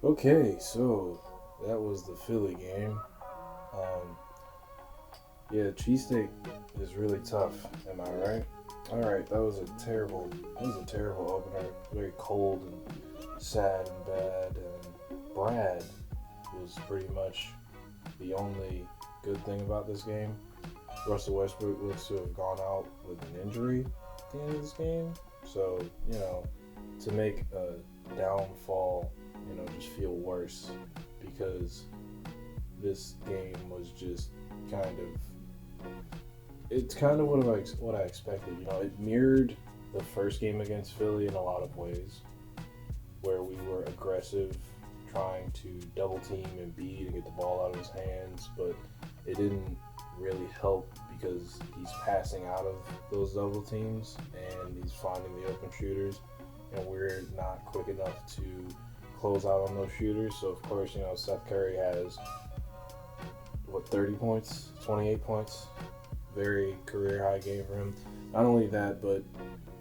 Okay, so that was the Philly game. Um, yeah, cheesesteak is really tough. Am I right? All right, that was a terrible opener. Very cold and sad and bad. And Brad was pretty much the only good thing about this game. Russell Westbrook looks to have gone out with an injury at the end of this game. So, to make a downfall, just feel worse because this game was just kind of it's kind of what I expected. It mirrored the first game against Philly in a lot of ways, where we were aggressive, trying to double team Embiid and get the ball out of his hands, but it didn't really help because he's passing out of those double teams and he's finding the open shooters, and we're not quick enough to close out on those shooters. So of course, Seth Curry has 30 points, 28 points, very career high game for him. Not only that, but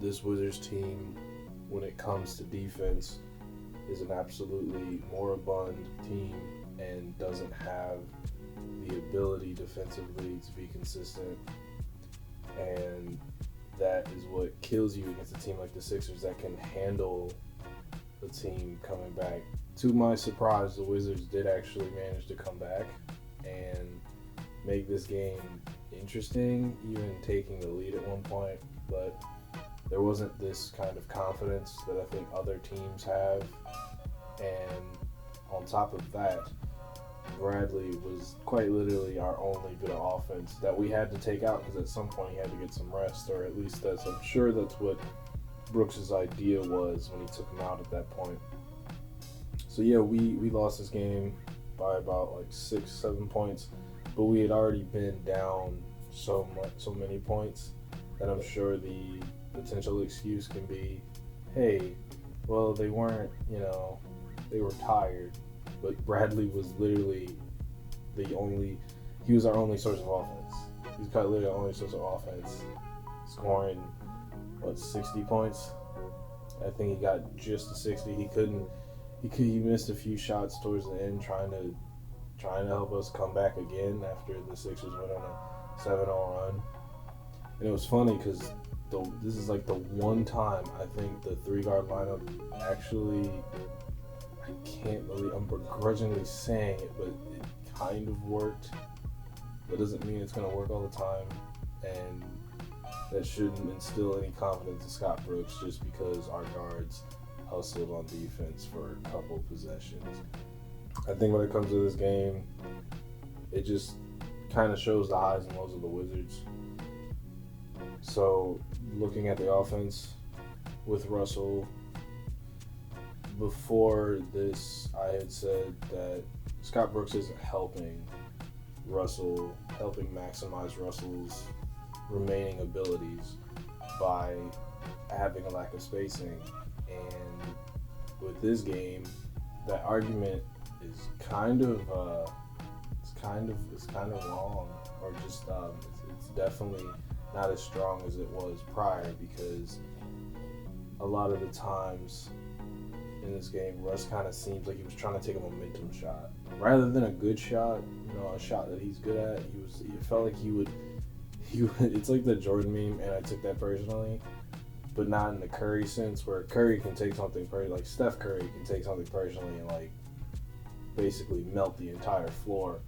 this Wizards team, when it comes to defense, is an absolutely moribund team and doesn't have the ability defensively to be consistent. And that is what kills you against a team like the Sixers that can handle the team coming back. To my surprise, the Wizards did actually manage to come back and make this game interesting, even taking the lead at one point. But there wasn't this kind of confidence that I think other teams have. And on top of that, Bradley was quite literally our only bit of offense that we had to take out because at some point he had to get some rest, or at least I'm sure that's what Brooks's idea was when he took him out at that point. So yeah, we lost this game by about like 6-7 points, but we had already been down so many points that I'm sure the potential excuse can be, hey, well they weren't, they were tired, but Bradley was literally he was our only source of offense. He's got literally our only source of offense, scoring 60 points. I think he got just to 60. He missed a few shots towards the end trying to help us come back again after the Sixers went on a 7-0 run. And it was funny because this is like the one time I think the three-guard lineup actually, I can't believe I'm begrudgingly saying it, but it kind of worked. That doesn't mean it's going to work all the time, and that shouldn't instill any confidence in Scott Brooks just because our guards hustled on defense for a couple possessions. I think when it comes to this game, it just kind of shows the highs and lows of the Wizards. So, looking at the offense with Russell, before this, I had said that Scott Brooks isn't helping maximize Russell's remaining abilities by having a lack of spacing. And with this game, that argument is kind of wrong, or just it's definitely not as strong as it was prior, because a lot of the times in this game, Russ kind of seems like he was trying to take a momentum shot rather than a good shot, a shot that he's good at. It felt like he would. It's like the Jordan meme, and I took that personally, but not in the Curry sense, where Curry can take something like Steph Curry can take something personally and like basically melt the entire floor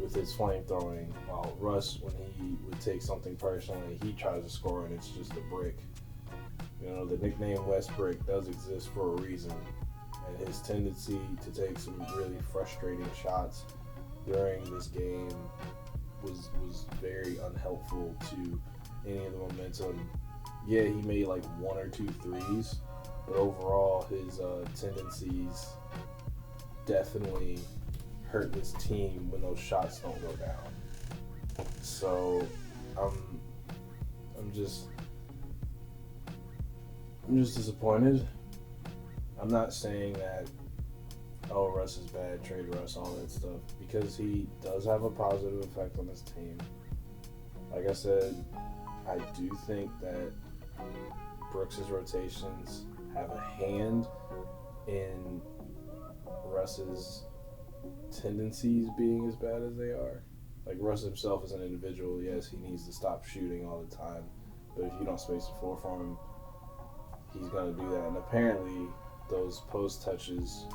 with his flamethrowing, while Russ, when he would take something personally, he tries to score and it's just a brick. The nickname West Brick does exist for a reason, and his tendency to take some really frustrating shots during this game was very unhelpful to any of the momentum. Yeah, he made like 1 or 2 threes, but overall his tendencies definitely hurt this team when those shots don't go down. So I'm just disappointed. I'm not saying that, oh, Russ is bad, trade Russ, all that stuff, because he does have a positive effect on this team. Like I said, I do think that Brooks's rotations have a hand in Russ's tendencies being as bad as they are. Like Russ himself as an individual, yes, he needs to stop shooting all the time. But if you don't space the floor for him, he's gonna do that. And apparently, those post touches,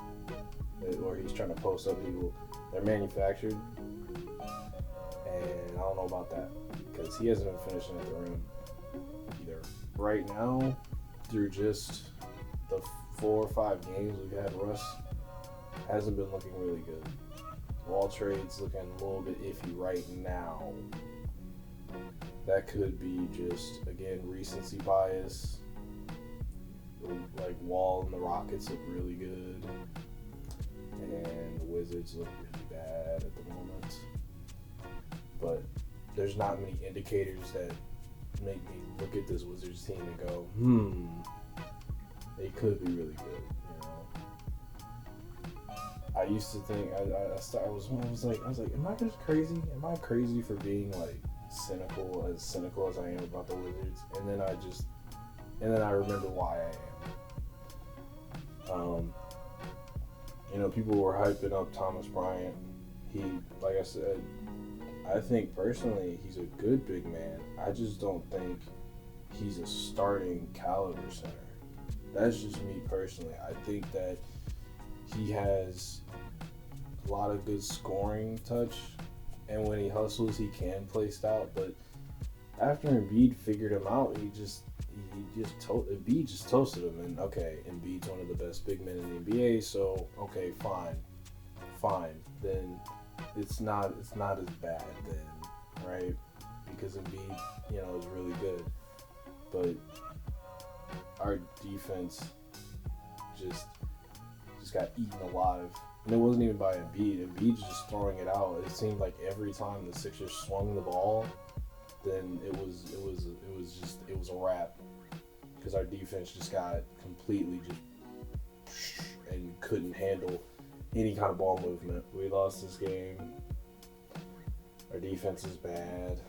or he's trying to post up people, they're manufactured. And I don't know about that because he hasn't been finishing at the rim either. Right now, through just the 4 or 5 games we've had, Russ hasn't been looking really good. Wall trade's looking a little bit iffy right now. That could be just, again, recency bias. Like Wall and the Rockets look really good, and the Wizards look really bad at the moment. But there's not many indicators that make me look at this Wizards team and go, they could be really good. You know, I used to think I was like, am I just crazy? Am I crazy for being like cynical as I am about the Wizards? And then I remember why I am. You know, people were hyping up Thomas Bryant. He, like I said, I think personally he's a good big man. I just don't think he's a starting caliber center. That's just me personally. I think that he has a lot of good scoring touch, and when he hustles, he can play stout. But after Embiid figured him out, Embiid just toasted him. And okay, Embiid's one of the best big men in the NBA, so okay, fine. Then it's not as bad then, right? Because Embiid, you know, is really good. But our defense just got eaten alive. And it wasn't even by Embiid. Embiid's just throwing it out. It seemed like every time the Sixers swung the ball, then it was a wrap. Because our defense just got completely just and couldn't handle any kind of ball movement. We lost this game. Our defense is bad.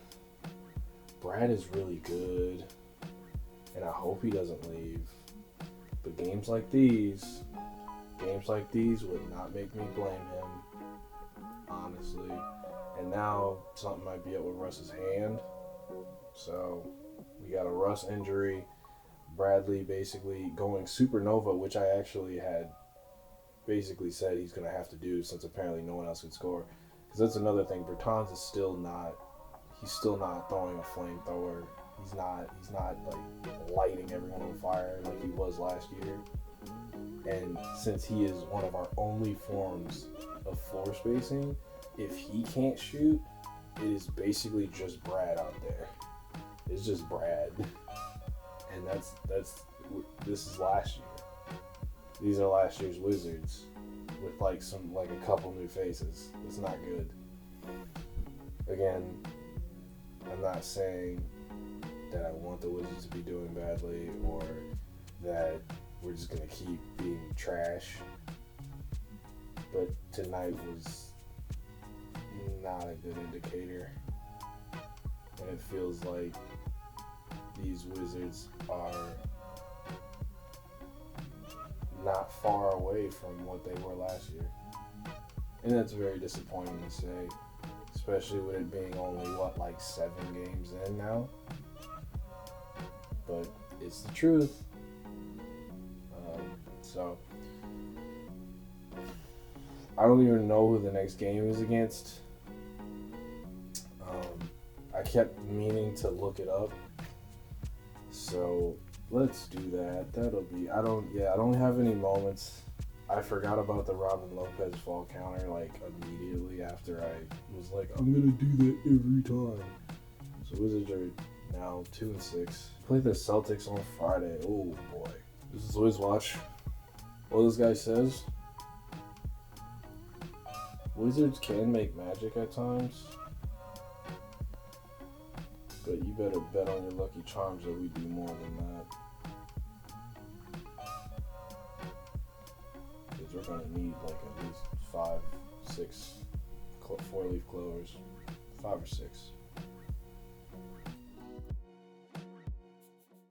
Brad is really good, and I hope he doesn't leave. But games like these would not make me blame him, honestly. And now something might be up with Russ's hand. So we got a Russ injury. Bradley basically going supernova, which I actually had basically said he's going to have to do since apparently no one else could score. Because that's another thing. Bertans is still not throwing a flamethrower. He's not like lighting everyone on fire like he was last year. And since he is one of our only forms of floor spacing, if he can't shoot, it is basically just Brad out there. It's just Brad. And this is last year. These are last year's Wizards with like a couple new faces. It's not good. Again, I'm not saying that I want the Wizards to be doing badly or that we're just gonna keep being trash. But tonight was not a good indicator. And it feels like these Wizards are not far away from what they were last year. And that's very disappointing to say, especially with it being only, 7 games in now? But it's the truth. So, I don't even know who the next game is against. I kept meaning to look it up. So, let's do that. I don't have any moments. I forgot about the Robin Lopez fall counter immediately after I was like, I'm gonna do that every time. So Wizards are now 2-6. Play the Celtics on Friday. Oh boy. This is WizWatch. What this guy says, Wizards can make magic at times, but you better bet on your lucky charms that we do more than that. Because we're going to need at least 5, 6 4-leaf clovers. 5 or 6.